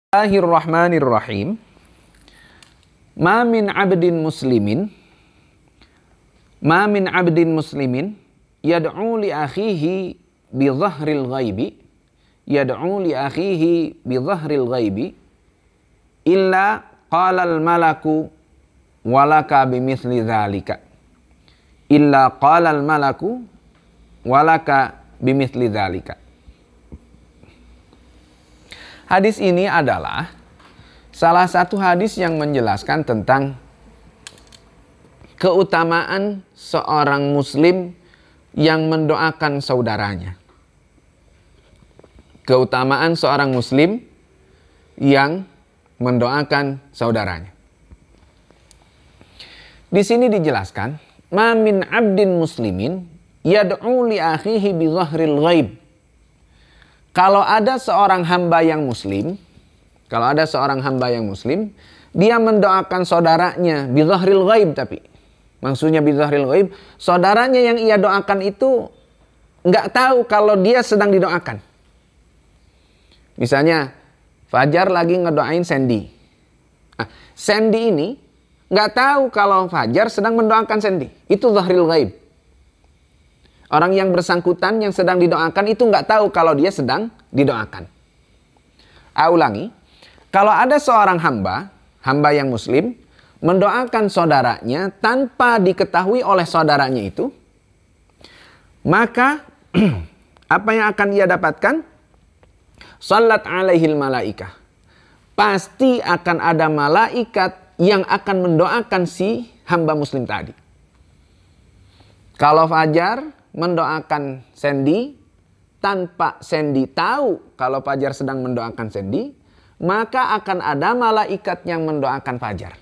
Bismillahirrahmanirrahim. Ma min abdin muslimin yad'u li akhihi bi dhahril ghaibi illa qala al malaku walaka bimithli dzalika Hadis ini adalah salah satu hadis yang menjelaskan tentang keutamaan seorang muslim yang mendoakan saudaranya. Keutamaan seorang muslim yang mendoakan saudaranya. Di sini dijelaskan, ma min abdin muslimin yad'u li akhihi bi dhahril ghaib. Kalau ada seorang hamba yang muslim, dia mendoakan saudaranya bi dhahril ghaib, tapi maksudnya bi dhahril ghaib, saudaranya yang ia doakan itu nggak tahu kalau dia sedang didoakan. Misalnya Fajar lagi ngedoain Sandy. Sandy ini nggak tahu kalau Fajar sedang mendoakan Sandy. Itu dhahril ghaib. Orang yang bersangkutan yang sedang didoakan itu nggak tahu kalau dia sedang didoakan. Ulangi, kalau ada seorang hamba yang muslim mendoakan saudaranya tanpa diketahui oleh saudaranya itu, maka apa yang akan ia dapatkan? Salat alaihil malaikah. Pasti akan ada malaikat yang akan mendoakan si hamba muslim tadi. Kalau Fajar mendoakan Sandy tanpa Sandy tahu kalau Fajar sedang mendoakan Sandy, maka akan ada malaikat yang mendoakan Fajar.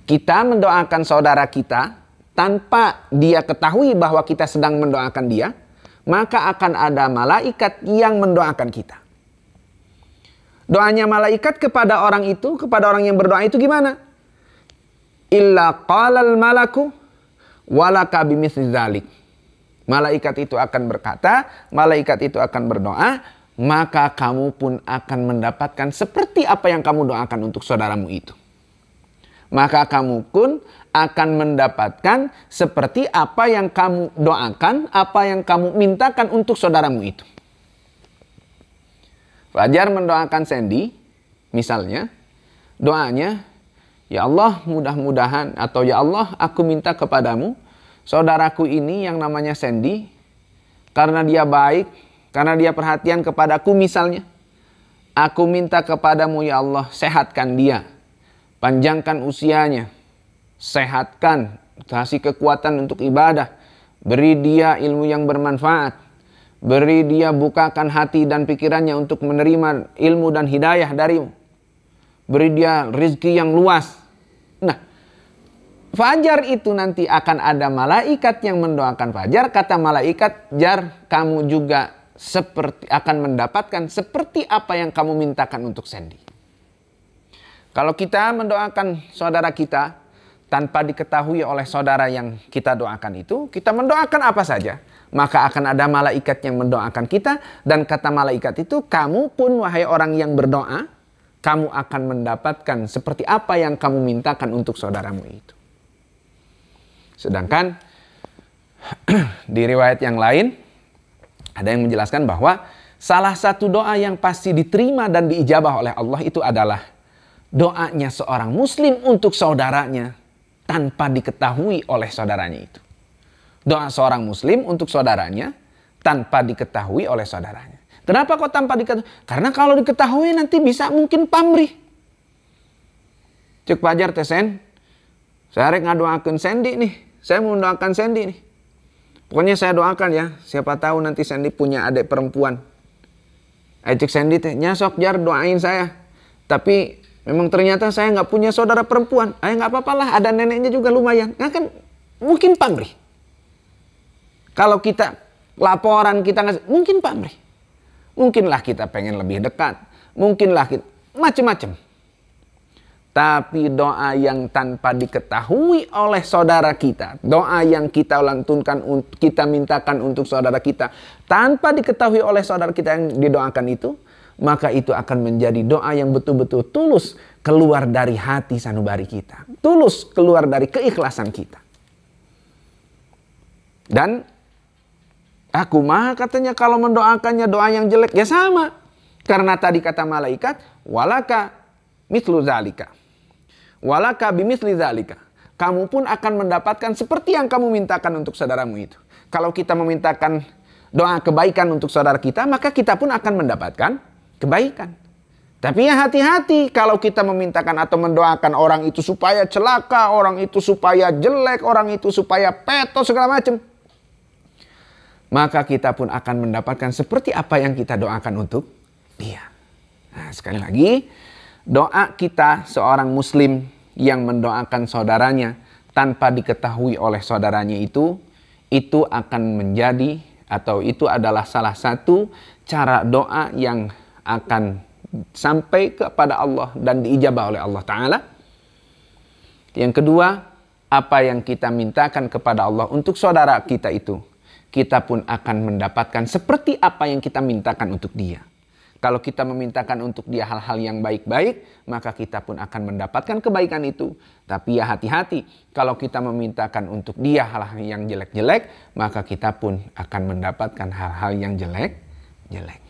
Kita mendoakan saudara kita tanpa dia ketahui bahwa kita sedang mendoakan dia, maka akan ada malaikat yang mendoakan kita. Doanya malaikat kepada orang yang berdoa itu gimana? Illa qalal malaku walaka bimithli dzalik. Malaikat itu akan berkata, malaikat itu akan berdoa, maka kamu pun akan mendapatkan seperti apa yang kamu doakan untuk saudaramu itu. Maka kamu pun akan mendapatkan seperti apa yang kamu doakan, apa yang kamu mintakan untuk saudaramu itu. Fajar mendoakan Sandy, misalnya, doanya, ya Allah mudah-mudahan, atau ya Allah aku minta kepadamu, saudaraku ini yang namanya Sandy, karena dia baik, karena dia perhatian kepadaku misalnya, aku minta kepadamu ya Allah sehatkan dia, panjangkan usianya, sehatkan, kasih kekuatan untuk ibadah, beri dia ilmu yang bermanfaat, beri dia bukakan hati dan pikirannya untuk menerima ilmu dan hidayah darimu. Beri dia rezeki yang luas. Nah, Fajar itu nanti akan ada malaikat yang mendoakan Fajar. Kata malaikat, Jar, kamu juga akan mendapatkan seperti apa yang kamu mintakan untuk Sandy. Kalau kita mendoakan saudara kita tanpa diketahui oleh saudara yang kita doakan itu, kita mendoakan apa saja, maka akan ada malaikat yang mendoakan kita. Dan kata malaikat itu, kamu pun wahai orang yang berdoa, kamu akan mendapatkan seperti apa yang kamu mintakan untuk saudaramu itu. Sedangkan di riwayat yang lain ada yang menjelaskan bahwa salah satu doa yang pasti diterima dan diijabah oleh Allah itu adalah doanya seorang muslim untuk saudaranya tanpa diketahui oleh saudaranya itu. Doa seorang muslim untuk saudaranya tanpa diketahui oleh saudaranya. Kenapa kok tanpa diketahui? Karena kalau diketahui nanti bisa mungkin pamrih. Cek Fajar tesen, saya rek ngadoakeun Sandy nih. Saya mau mendoakan Sandy nih. Pokoknya saya doakan ya, siapa tahu nanti Sandy punya adik perempuan. Cek Sandy teh, nyasok Jar doain saya. Tapi memang ternyata saya nggak punya saudara perempuan. Nggak apa-apa lah, ada neneknya juga lumayan. Nah kan mungkin pamrih. Kalau kita laporan kita nggak, mungkin pamrih. Mungkinlah kita pengen lebih dekat. Mungkinlah kita macam-macam. Tapi doa yang tanpa diketahui oleh saudara kita, doa yang kita lantunkan, kita mintakan untuk saudara kita, tanpa diketahui oleh saudara kita yang didoakan itu, maka itu akan menjadi doa yang betul-betul tulus keluar dari hati sanubari kita. Tulus keluar dari keikhlasan kita. Dan aku mah katanya kalau mendoakannya doa yang jelek, ya sama. Karena tadi kata malaikat, walaka mislu zalika. Walaka bimisli zalika. Kamu pun akan mendapatkan seperti yang kamu mintakan untuk saudaramu itu. Kalau kita memintakan doa kebaikan untuk saudara kita, maka kita pun akan mendapatkan kebaikan. Tapi ya hati-hati kalau kita memintakan atau mendoakan orang itu supaya celaka, orang itu supaya jelek, orang itu supaya peto segala macam. Maka kita pun akan mendapatkan seperti apa yang kita doakan untuk dia. Nah, sekali lagi, doa kita seorang muslim yang mendoakan saudaranya tanpa diketahui oleh saudaranya itu akan menjadi atau itu adalah salah satu cara doa yang akan sampai kepada Allah dan diijabah oleh Allah Ta'ala. Yang kedua, apa yang kita mintakan kepada Allah untuk saudara kita itu, kita pun akan mendapatkan seperti apa yang kita mintakan untuk dia. Kalau kita memintakan untuk dia hal-hal yang baik-baik, maka kita pun akan mendapatkan kebaikan itu. Tapi ya hati-hati, kalau kita memintakan untuk dia hal-hal yang jelek-jelek, maka kita pun akan mendapatkan hal-hal yang jelek-jelek.